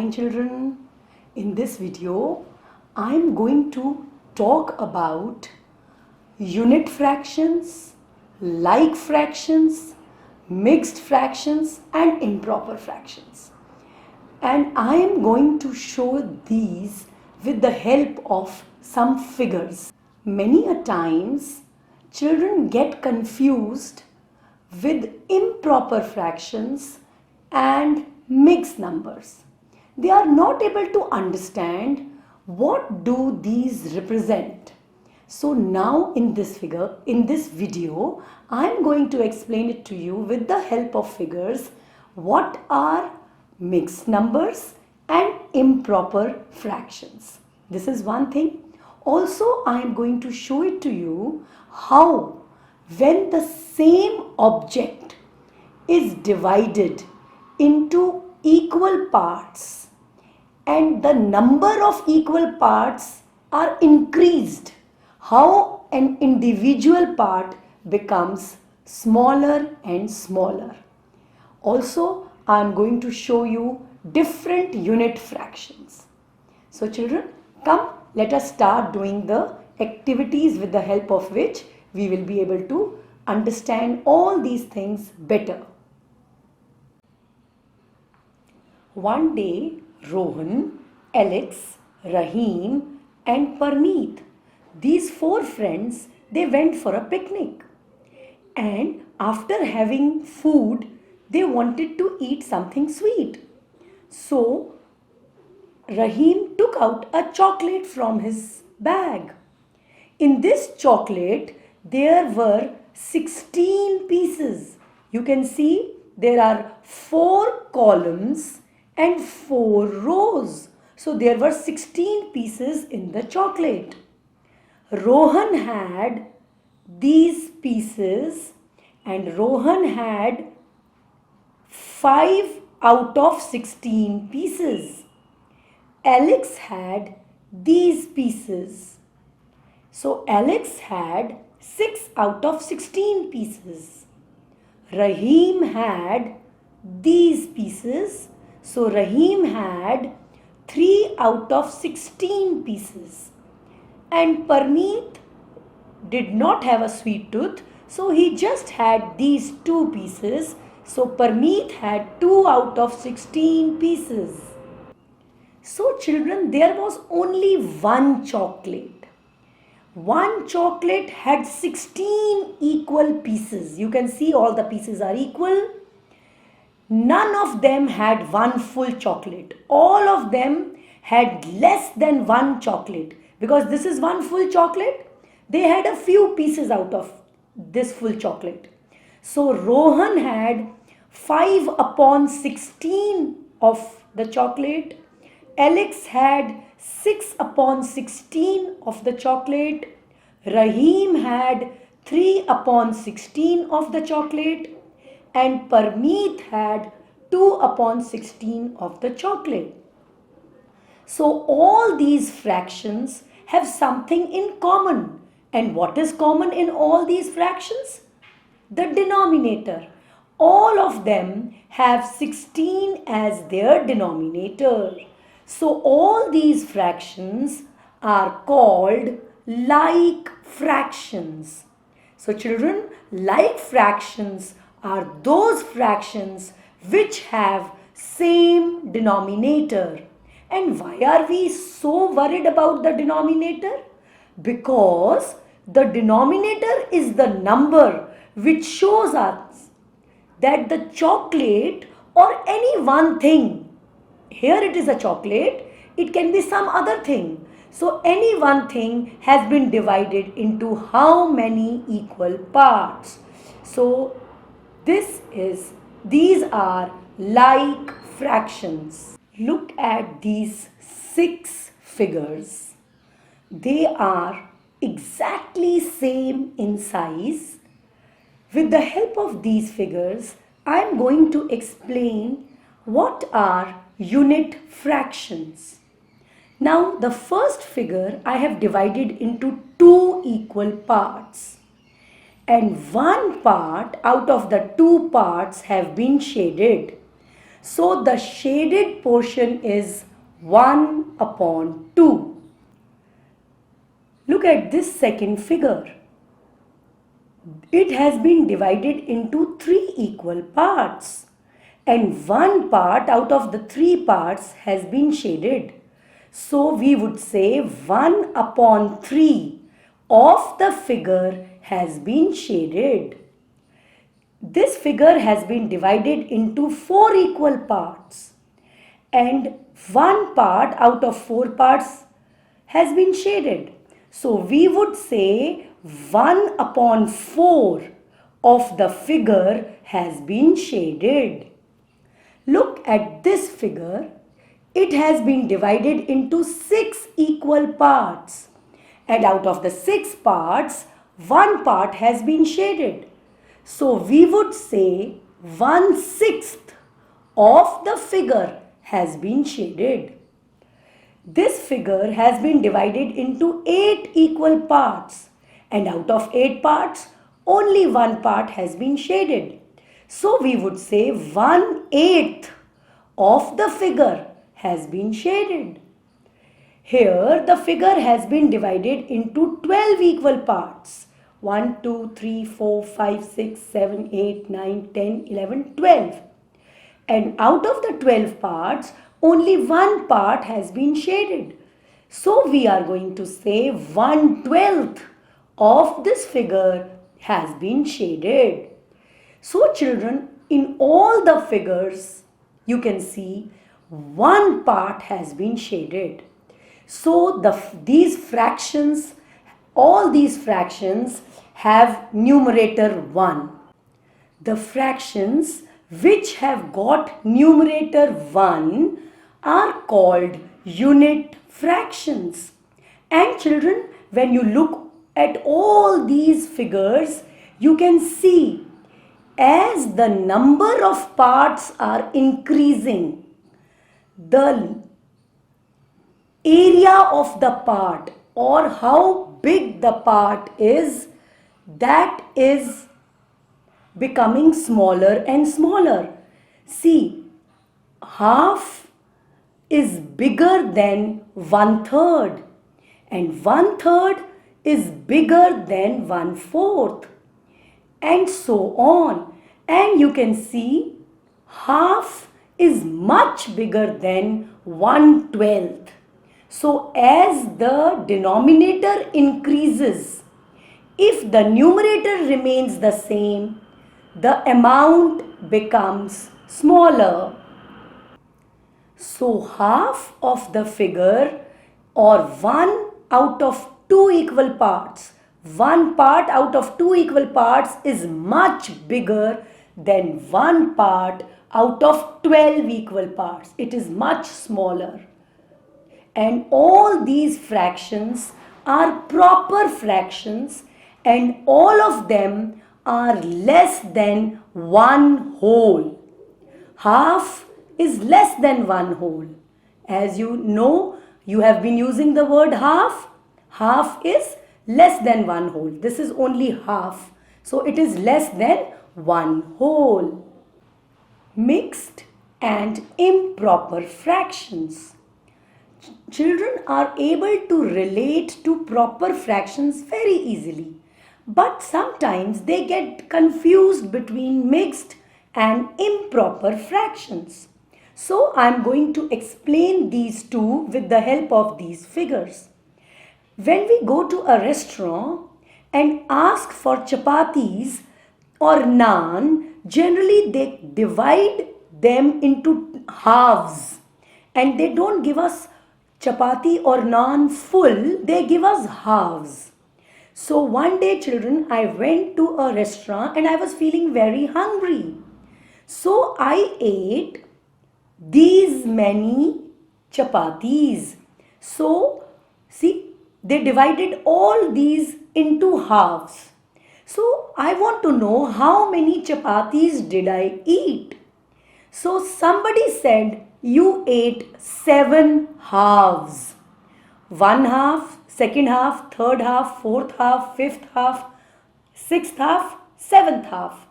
Fine children, in this video I am going to talk about unit fractions, like fractions, mixed fractions and improper fractions. And I am going to show these with the help of some figures. Many a times children get confused with improper fractions and mixed numbers. They are not able to understand what do these represent. So now in this video, I am going to explain it to you with the help of figures what are mixed numbers and improper fractions. This is one thing. Also, I am going to show it to you how when the same object is divided into equal parts and the number of equal parts are increased, how an individual part becomes smaller and smaller. Also, I am going to show you different unit fractions. So children, come, let us start doing the activities with the help of which we will be able to understand all these things better. One day, Rohan, Alex, Rahim and Parneet, these four friends, they went for a picnic. And after having food, they wanted to eat something sweet. So, Rahim took out a chocolate from his bag. In this chocolate, there were 16 pieces. You can see there are 4 columns and 4 rows. So there were 16 pieces in the chocolate. Rohan had these pieces and Rohan had 5 out of 16 pieces. Alex had these pieces. So Alex had 6 out of 16 pieces. Rahim had these pieces. So Rahim had 3 out of 16 pieces. And Parneet did not have a sweet tooth, so he just had these 2 pieces. So Parneet had 2 out of 16 pieces. So children, there was only one chocolate. One chocolate had 16 equal pieces. You can see all the pieces are equal. None of them had one full chocolate. All of them had less than one chocolate. Because this is one full chocolate, they had a few pieces out of this full chocolate. So Rohan had 5 upon 16 of the chocolate. Alex had 6 upon 16 of the chocolate. Rahim had 3 upon 16 of the chocolate. And Parneet had 2 upon 16 of the chocolate. So all these fractions have something in common. And what is common in all these fractions? The denominator. All of them have 16 as their denominator. So all these fractions are called like fractions. So children, like fractions are those fractions which have same denominator. And why are we so worried about the denominator? Because the denominator is the number which shows us that the chocolate or any one thing, here it is a chocolate, it can be some other thing. So any one thing has been divided into how many equal parts. So these are like fractions. Look at these 6 figures. They are exactly same in size. With the help of these figures, I am going to explain what are unit fractions. Now the first figure I have divided into 2 equal parts. And one part out of the 2 parts have been shaded. So the shaded portion is 1 upon 2. Look at this second figure. It has been divided into 3 equal parts, and one part out of the 3 parts has been shaded. So we would say 1 upon 3 of the figure has been shaded. This figure has been divided into 4 equal parts, and one part out of 4 parts has been shaded. So we would say 1 upon 4 of the figure has been shaded. Look at this figure. It has been divided into 6 equal parts, and out of the 6 parts, one part has been shaded. So we would say 1/6 of the figure has been shaded. This figure has been divided into 8 equal parts, and out of 8 parts, only one part has been shaded. So we would say 1/8 of the figure has been shaded. Here the figure has been divided into 12 equal parts. 1, 2, 3, 4, 5, 6, 7, 8, 9, 10, 11, 12. And out of the 12 parts, only one part has been shaded. So we are going to say 1/12 of this figure has been shaded. So children, in all the figures, you can see one part has been shaded. So these fractions, all these fractions have numerator 1. The fractions which have got numerator 1 are called unit fractions. And children, when you look at all these figures, you can see as the number of parts are increasing, the area of the part or how big the part is, that is becoming smaller and smaller. See, half is bigger than 1/3, and 1/3 is bigger than 1/4, and so on. And you can see half is much bigger than 1/12. So as the denominator increases, if the numerator remains the same, the amount becomes smaller. So half of the figure, or 1 out of 2 equal parts, one part out of 2 equal parts is much bigger than one part out of 12 equal parts. It is much smaller. And all these fractions are proper fractions, and all of them are less than 1 whole. Half is less than 1 whole. As you know, you have been using the word half. Half is less than 1 whole. This is only half. So it is less than 1 whole. Mixed and improper fractions. Children are able to relate to proper fractions very easily, but sometimes they get confused between mixed and improper fractions. So I am going to explain these two with the help of these figures. When we go to a restaurant and ask for chapatis or naan, generally they divide them into halves, and they don't give us chapati or naan full, they give us halves. So one day, children, I went to a restaurant and I was feeling very hungry. So I ate these many chapatis. So see, they divided all these into halves. So I want to know how many chapatis did I eat. So somebody said, you ate 7 halves. 1 half, second half, third half, fourth half, fifth half, sixth half, seventh half.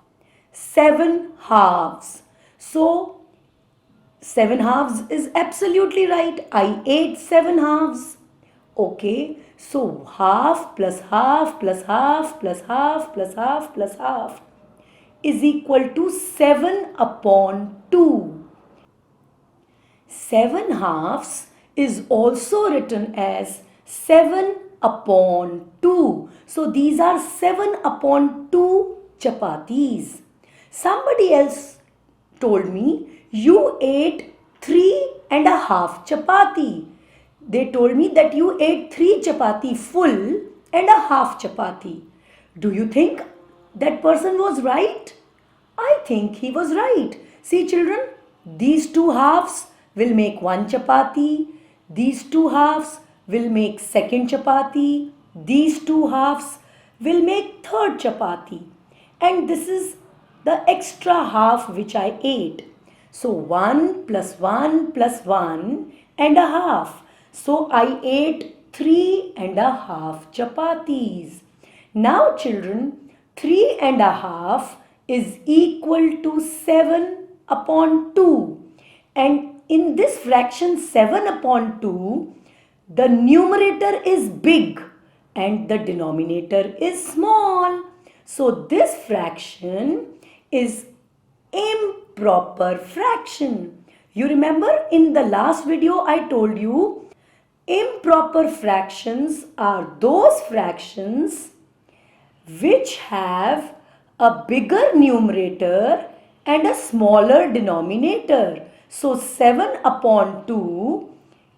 7 halves. So 7 halves is absolutely right. I ate 7 halves. Okay, so half plus half plus half plus half plus half plus half is equal to 7 upon 2. 7 halves is also written as 7 upon 2. So these are 7 upon 2 chapatis. Somebody else told me you ate 3.5 chapati. They told me that you ate 3 chapati full and a half chapati. Do you think that person was right? I think he was right. See children, these two halves will make one chapati. These two halves will make second chapati. These two halves will make third chapati. And this is the extra half which I ate. So 1 plus 1 plus 1.5. So I ate 3.5 chapatis. Now children, 3.5 is equal to 7 upon 2. And in this fraction 7 upon 2, the numerator is big and the denominator is small. So this fraction is improper fraction. You remember in the last video I told you improper fractions are those fractions which have a bigger numerator and a smaller denominator. So 7 upon 2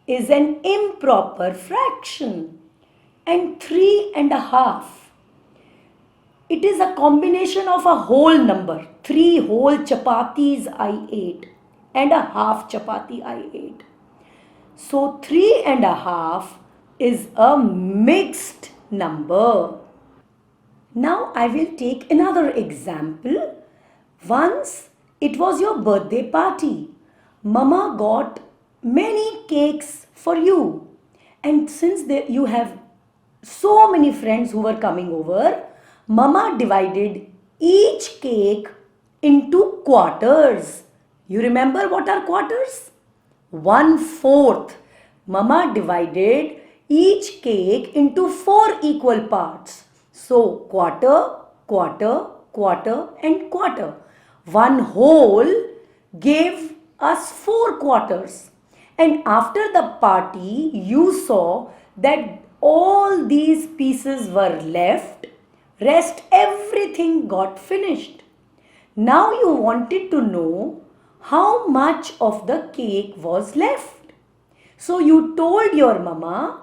is an improper fraction. And 3.5. It is a combination of a whole number. 3 whole chapatis I ate and a half chapati I ate. So 3.5 is a mixed number. Now I will take another example. Once it was your birthday party. Mama got many cakes for you. And since you have so many friends who were coming over, Mama divided each cake into quarters. You remember what are quarters? 1/4. Mama divided each cake into 4 equal parts. So quarter, quarter, quarter and quarter. One whole gave us 4 quarters. And after the party, you saw that all these pieces were left. Rest everything got finished. Now you wanted to know how much of the cake was left. So you told your mama,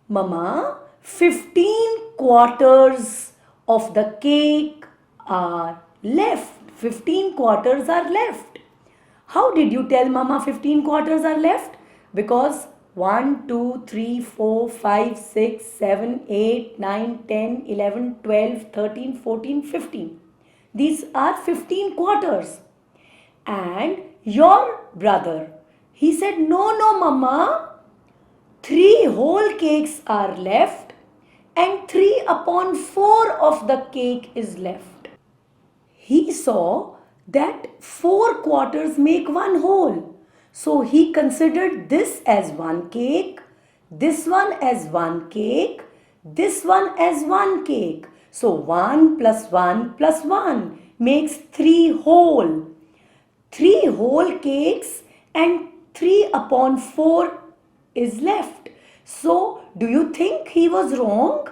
Mama, 15 quarters of the cake are left. 15 quarters are left. How did you tell Mama 15 quarters are left? Because 1, 2, 3, 4, 5, 6, 7, 8, 9, 10, 11, 12, 13, 14, 15. These are 15 quarters. And your brother, he said, no, Mama, 3 whole cakes are left and 3 upon 4 of the cake is left. He saw that 4 quarters make one whole. So he considered this as one cake, this one as one cake, this one as one cake. So 1 plus 1 plus 1 makes 3 whole. 3 whole cakes and 3 upon 4 is left. So do you think he was wrong?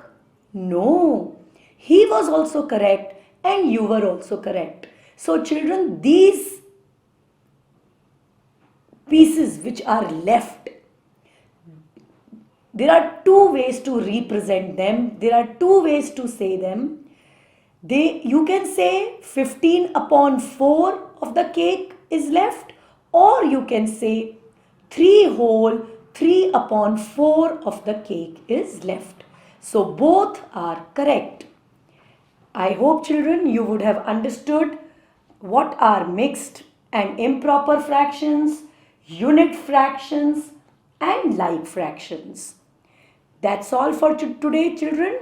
No. He was also correct and you were also correct. So children, these pieces which are left, there are 2 ways to represent them. There are 2 ways to say them. You can say 15 upon 4 of the cake is left, or you can say 3 whole 3 upon 4 of the cake is left. So both are correct. I hope children you would have understood what are mixed and improper fractions, unit fractions and like fractions. That's all for today children.